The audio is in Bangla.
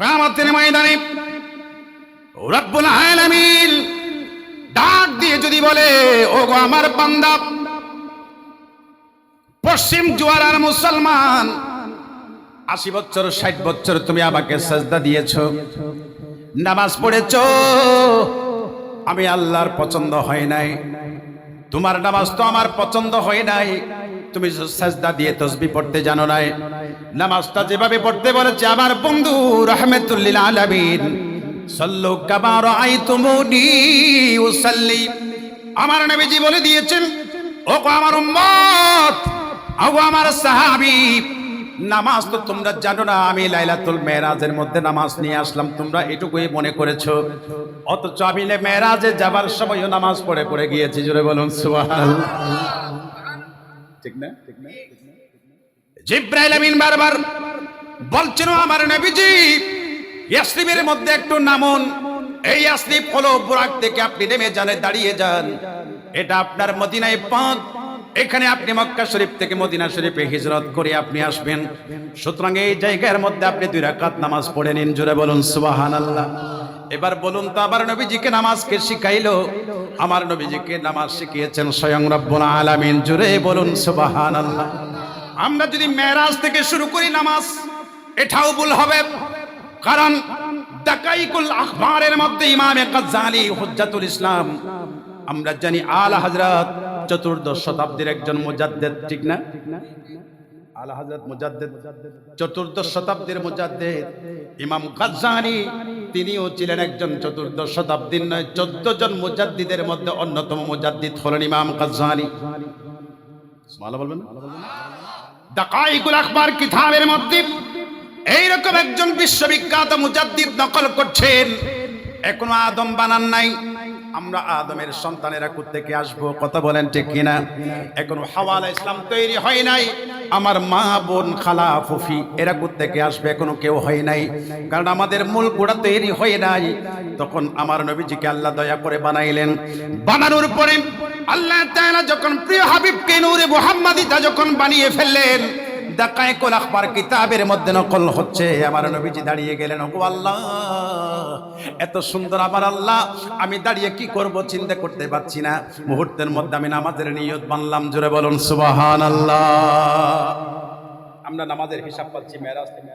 কিয়ামতের ময়দানে রব্বুল আলামিন ডাক দিয়ে যদি বলে, ওগো আমার বান্দা, পশ্চিম জুয়ারার মুসলমান, 80 বছর 60 বছর তুমি আমাকে সাজদা দিয়েছো, নামাজ পড়েছো, আমি আল্লাহর পছন্দ হয় নাই। তোমার নামাজ তো আমার পছন্দ হয় নাই। তুমি সাজদা দিয়ে তাসবিহ পড়তে জানো নাই। নামাজটা যেভাবে পড়তে বলেছে আমার বন্ধু রাহমাতুল লিল আলামিন, সাল্লু কামা রাআইতুমুনি উসাল্লি, আমার নবীজি বলে দিয়েছেন, ওগো আমার উম্মত, ওগো আমার সাহাবী, নামাজ তো তোমরা জানো না। আমি লাইলাতুল মেরাজের মধ্যে নামাজ নিয়ে আসলাম, তোমরা এটুকুই মনে করেছো। অথচ আমি মেরাজে যাবার সময়ও নামাজ পড়ে পড়ে গিয়েছি। জোরে বলুন সুবহানাল্লাহ। ঠিক না? জিবরাইল আমিন বারবার বলছেন, আমার নবীজি ইয়াসরিবের মধ্যে একটু নামুন। এই ইয়াসরিব হলো বুরাক থেকে আপনি নেমে যান, দাঁড়িয়ে যান, এটা আপনার মদিনায় পাক। এখানে আপনি মক্কা শরীফ থেকে মদিনা শরীফে হিজরত করে আপনি আসবেন। সুতরাং এই জায়গার মধ্যে আপনি 2 রাকাত নামাজ পড়ে নিন। জোরে বলুন সুবহানাল্লাহ। এবার বলুন তো, আমার নবীজিকে নামাজ কে শিখাইলো? আমার নবীজিকে নামাজ শিখিয়েছেন স্বয়ং রব্বুল আলামিন। জোরে বলুন সুবহানাল্লাহ। আমরা যদি মেরাজ থেকে শুরু করি নামাজ, এটাও ভুল হবে। কারণ দাকাইকুল আখবারের মধ্যে ইমামে গাজ্জালি হুজ্জাতুল ইসলাম, আমরা জানি আলা হযরত 14দশ শতাব্দীর একজন মুজাদ্দিদ, ঠিক না? আলা হযরত মুজাদ্দিদ 14দশ শতাব্দীর মুজাদ্দিদ ইমাম গাজ্জালি, তিনিও ছিলেন একজন 14দশ শতাব্দীর নয় 14 জন মুজাদ্দিদের মধ্যে অন্যতম মুজাদ্দিদ হলেন ইমাম গাজ্জালি। সুবহানাল্লাহ বলবেন। দাকাইকুল আখবার কিতাবের মধ্যে এইরকম একজন বিশ্ববিখ্যাত মুজাদ্দিদ নকল করছেন, এখনো আদম বানান নাই। আমরা আদমের সন্তানেরা কোত্থেকে আসবো? কথা বলেন ঠিক কিনা? এখনো হাওয়া আলাইহিস সালাম তৈরি হয় নাই। আমার মা, বোন, খালা, ফুফি এরা কোত্থেকে আসবে? এখনো কেউ হয় নাই। কারণ আমাদের মূল গোড়া তৈরি হয় নাই। তখন আমার নবীজিকে আল্লাহ দয়া করে বানাইলেন। বানানোর পরে আল্লাহ তাআলা যখন প্রিয় হাবিবকে নূরে মুহাম্মাদিতা যখন বানিয়ে ফেললেন, দাকাইকুল আখবার কিতাবের মধ্যে নকল হচ্ছে। আমার নবীজি দাঁড়িয়ে গেলেন, ওগো আল্লাহ, এত সুন্দর আমার আল্লাহ, আমি দাঁড়িয়ে কি করব চিন্তা করতে পারছি না। মুহূর্তের মধ্যে আমি নামাজের নিয়ত বানলাম। জোরে বলুন সুবহানাল্লাহ। আমরা নামাজের হিসাব পাচ্ছি মেরাজ থেকে।